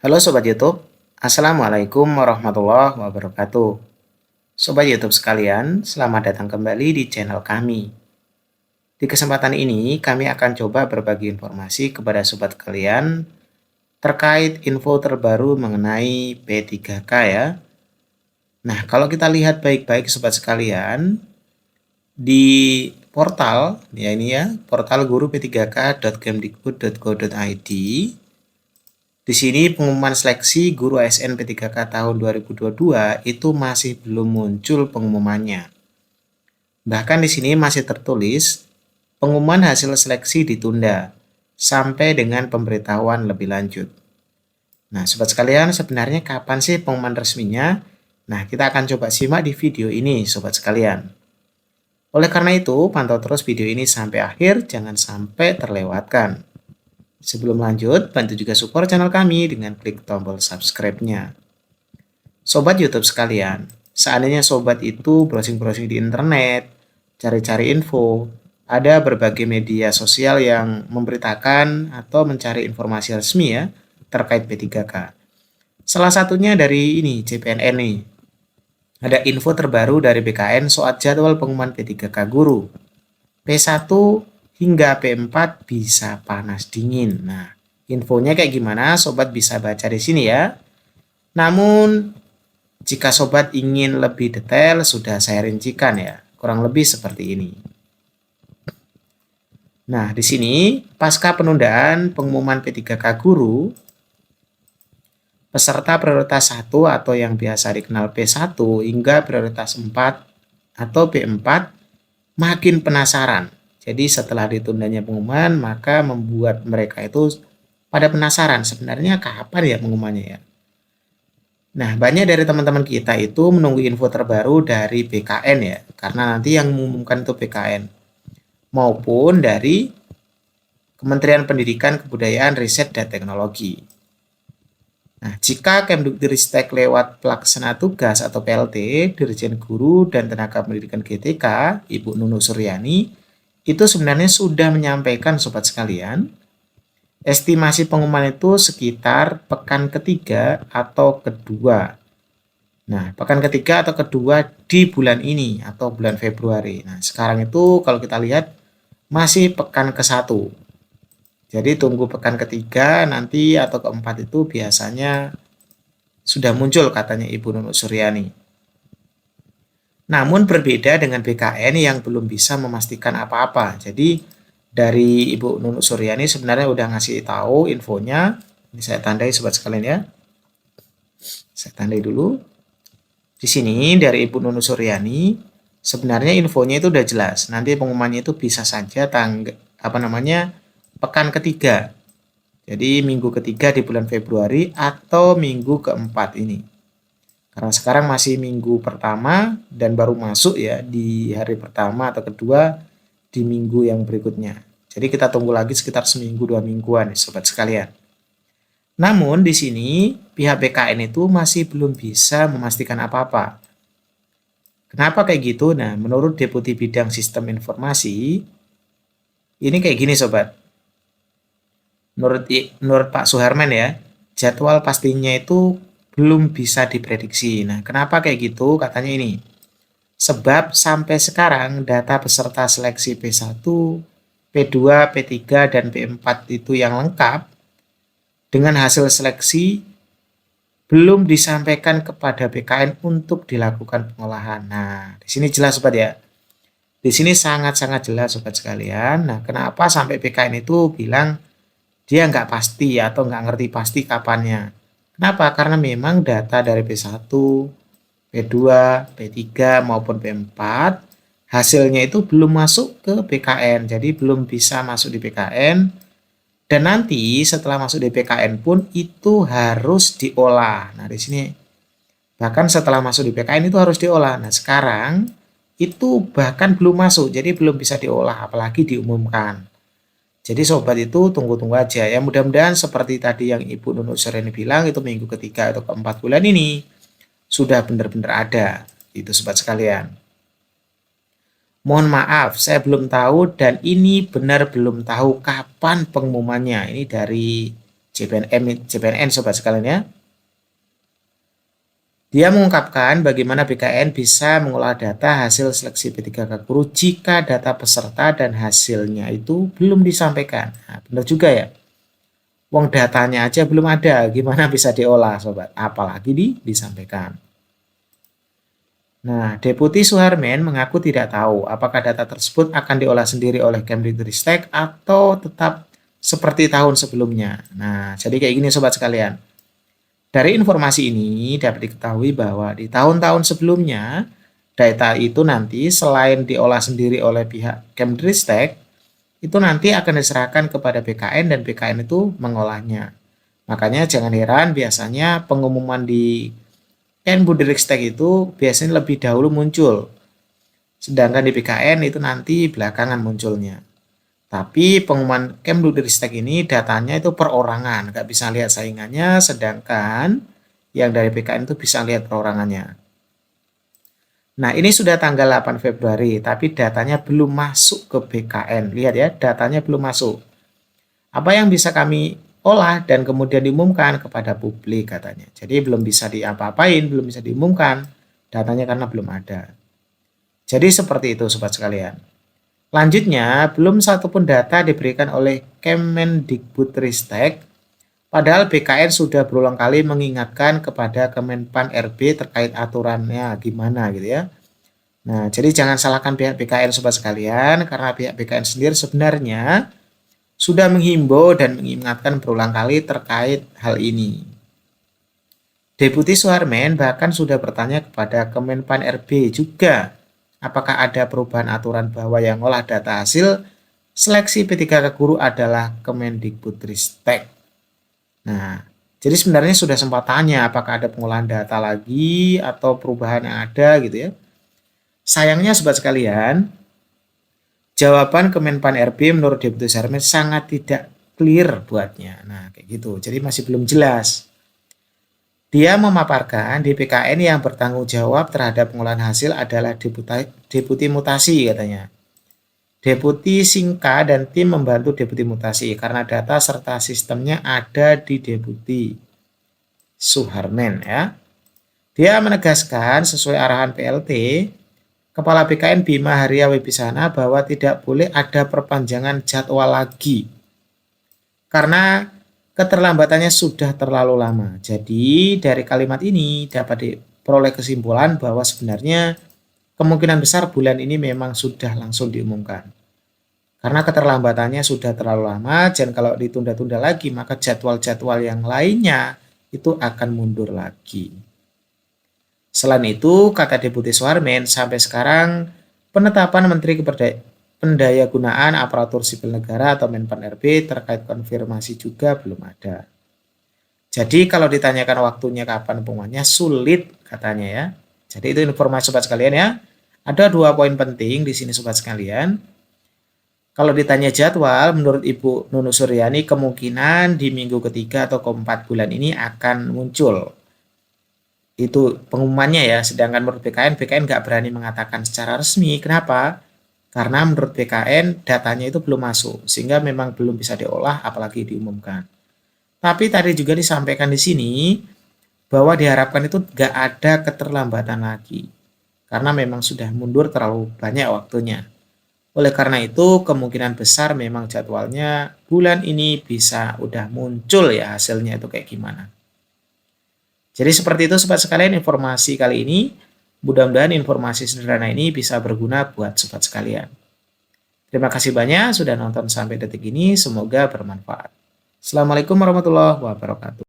Halo Sobat YouTube, Assalamualaikum warahmatullahi wabarakatuh. Sobat YouTube sekalian, selamat datang kembali di channel kami. Di kesempatan ini, kami akan coba berbagi informasi kepada sobat kalian terkait info terbaru mengenai P3K ya. Nah, kalau kita lihat baik-baik sobat sekalian, di portal, ya ini ya, portal guru p3k.kemdikbud.go.id. Di sini pengumuman seleksi guru ASN P3K tahun 2022 itu masih belum muncul pengumumannya. Bahkan di sini masih tertulis pengumuman hasil seleksi ditunda sampai dengan pemberitahuan lebih lanjut. Nah, sobat sekalian, sebenarnya kapan sih pengumuman resminya? Nah, kita akan coba simak di video ini, sobat sekalian. Oleh karena itu, pantau terus video ini sampai akhir, jangan sampai terlewatkan. Sebelum lanjut, bantu juga support channel kami dengan klik tombol subscribe-nya. Sobat YouTube sekalian, seandainya sobat itu browsing-browsing di internet, cari-cari info, ada berbagai media sosial yang memberitakan atau mencari informasi resmi ya terkait P3K. Salah satunya dari ini, CPNN nih. Ada info terbaru dari BKN soal jadwal pengumuman P3K guru. P1 hingga P4 bisa panas dingin. Nah, infonya kayak gimana? Sobat bisa baca di sini ya. Namun, jika sobat ingin lebih detail, sudah saya rincikan ya. Kurang lebih seperti ini. Nah, di sini pasca penundaan pengumuman P3K guru, peserta prioritas 1 atau yang biasa dikenal P1 hingga prioritas 4 atau P4 makin penasaran. Jadi setelah ditundanya pengumuman, maka membuat mereka itu pada penasaran sebenarnya kapan ya pengumumannya ya. Nah, banyak dari teman-teman kita itu menunggu info terbaru dari BKN ya, karena nanti yang mengumumkan itu BKN. Maupun dari Kementerian Pendidikan, Kebudayaan, Riset, dan Teknologi. Nah, jika Kemdikbudristek lewat pelaksana tugas atau PLT, Dirjen Guru dan Tenaga Pendidikan GTK, Ibu Nunu Suryani, itu sebenarnya sudah menyampaikan sobat sekalian, estimasi pengumuman itu sekitar pekan ketiga atau kedua. Nah, pekan ketiga atau kedua di bulan ini atau bulan Februari. Nah, sekarang itu kalau kita lihat masih pekan ke-1. Jadi tunggu pekan ketiga nanti atau keempat itu biasanya sudah muncul katanya Ibu Nunu Suryani. Namun berbeda dengan BKN yang belum bisa memastikan apa-apa. Jadi dari Ibu Nunu Suryani sebenarnya udah ngasih tahu infonya. Ini saya tandai sobat sekalian ya. Saya tandai dulu. Di sini dari Ibu Nunu Suryani sebenarnya infonya itu udah jelas. Nanti pengumumannya itu bisa saja pekan ketiga. Jadi minggu ketiga di bulan Februari atau minggu keempat ini. Karena sekarang masih minggu pertama dan baru masuk ya di hari pertama atau kedua di minggu yang berikutnya. Jadi kita tunggu lagi sekitar seminggu 2 mingguan sobat sekalian. Namun di sini pihak BKN itu masih belum bisa memastikan apa-apa. Kenapa kayak gitu? Nah, menurut Deputi Bidang Sistem Informasi, ini kayak gini sobat. Menurut Pak Suherman ya, jadwal pastinya itu belum bisa diprediksi. Nah, kenapa kayak gitu? Katanya ini. Sebab sampai sekarang data peserta seleksi P1, P2, P3, dan P4 itu yang lengkap dengan hasil seleksi belum disampaikan kepada BKN untuk dilakukan pengolahan. Nah, di sini jelas sobat ya. Di sini sangat-sangat jelas sobat sekalian. Nah, kenapa sampai BKN itu bilang dia nggak pasti atau nggak ngerti pasti kapannya. Kenapa? Karena memang data dari P1, P2, P3 maupun P4 hasilnya itu belum masuk ke BKN. Jadi belum bisa masuk di BKN. Dan nanti setelah masuk di BKN pun itu harus diolah. Nah, di sini bahkan setelah masuk di BKN itu harus diolah. Nah, sekarang itu bahkan belum masuk. Jadi belum bisa diolah apalagi diumumkan. Jadi sobat itu tunggu-tunggu aja ya. Mudah-mudahan seperti tadi yang Ibu Nunu Suryani bilang itu minggu ketiga atau keempat bulan ini sudah benar-benar ada. Itu sobat sekalian. Mohon maaf, saya belum tahu dan ini benar belum tahu kapan pengumumannya. Ini dari CPNN sobat sekalian ya. Dia mengungkapkan bagaimana BKN bisa mengolah data hasil seleksi P3K guru jika data peserta dan hasilnya itu belum disampaikan. Nah, benar juga ya. Wong datanya aja belum ada, gimana bisa diolah sobat? Apalagi disampaikan. Nah, Deputi Suharmen mengaku tidak tahu apakah data tersebut akan diolah sendiri oleh Kemdikbudristek atau tetap seperti tahun sebelumnya. Nah, jadi kayak gini sobat sekalian. Dari informasi ini dapat diketahui bahwa di tahun-tahun sebelumnya, data itu nanti selain diolah sendiri oleh pihak Kemdikbudristek, itu nanti akan diserahkan kepada BKN dan BKN itu mengolahnya. Makanya jangan heran biasanya pengumuman di Kemdikbudristek itu biasanya lebih dahulu muncul. Sedangkan di BKN itu nanti belakangan munculnya. Tapi pengumuman Kemdikbudristek ini datanya itu perorangan, nggak bisa lihat saingannya, sedangkan yang dari BKN itu bisa lihat perorangannya. Nah, ini sudah tanggal 8 Februari, tapi datanya belum masuk ke BKN. Lihat ya, datanya belum masuk. Apa yang bisa kami olah dan kemudian diumumkan kepada publik katanya. Jadi belum bisa diapa-apain, belum bisa diumumkan datanya karena belum ada. Jadi seperti itu sobat sekalian. Lanjutnya, belum satupun data diberikan oleh Kemendikbudristek, padahal BKN sudah berulang kali mengingatkan kepada Kemenpan RB terkait aturannya gimana gitu ya. Nah, jadi jangan salahkan pihak BKN sobat sekalian, karena pihak BKN sendiri sebenarnya sudah menghimbau dan mengingatkan berulang kali terkait hal ini. Deputi Suharmen bahkan sudah bertanya kepada Kemenpan RB juga, apakah ada perubahan aturan bahwa yang olah data hasil seleksi P3K guru adalah Kemendikbudristek. Nah, jadi sebenarnya sudah sempat tanya apakah ada pengolahan data lagi atau perubahan yang ada gitu ya. Sayangnya sobat sekalian, jawaban Kemenpan RB menurut Deputi Suharmen sangat tidak clear buatnya. Nah, kayak gitu. Jadi masih belum jelas. Dia memaparkan di PKN yang bertanggung jawab terhadap pengolahan hasil adalah Deputi Mutasi katanya. Deputi Singka dan tim membantu Deputi Mutasi karena data serta sistemnya ada di Deputi Suharmen ya. Dia menegaskan sesuai arahan PLT, Kepala BKN Bima Haria Wibisana bahwa tidak boleh ada perpanjangan jadwal lagi. Karena keterlambatannya sudah terlalu lama. Jadi dari kalimat ini dapat diperoleh kesimpulan bahwa sebenarnya kemungkinan besar bulan ini memang sudah langsung diumumkan. Karena keterlambatannya sudah terlalu lama dan kalau ditunda-tunda lagi maka jadwal-jadwal yang lainnya itu akan mundur lagi. Selain itu, kata Deputi Suharmen, sampai sekarang penetapan Menteri Pendayagunaan Aparatur Sipil Negara atau Menpan RB terkait konfirmasi juga belum ada. Jadi kalau ditanyakan waktunya kapan pengumumannya sulit katanya ya. Jadi itu informasi sobat sekalian ya. Ada 2 poin penting di sini sobat sekalian. Kalau ditanya jadwal, menurut Ibu Nunu Suryani kemungkinan di minggu ketiga atau keempat bulan ini akan muncul. Itu pengumumannya ya. Sedangkan menurut BKN nggak berani mengatakan secara resmi. Kenapa? Karena menurut BKN datanya itu belum masuk, sehingga memang belum bisa diolah apalagi diumumkan. Tapi tadi juga disampaikan di sini bahwa diharapkan itu nggak ada keterlambatan lagi, karena memang sudah mundur terlalu banyak waktunya. Oleh karena itu kemungkinan besar memang jadwalnya bulan ini bisa udah muncul ya hasilnya itu kayak gimana. Jadi seperti itu sobat sekalian informasi kali ini. Mudah-mudahan informasi sederhana ini bisa berguna buat sobat sekalian. Terima kasih banyak sudah nonton sampai detik ini, semoga bermanfaat. Assalamualaikum warahmatullahi wabarakatuh.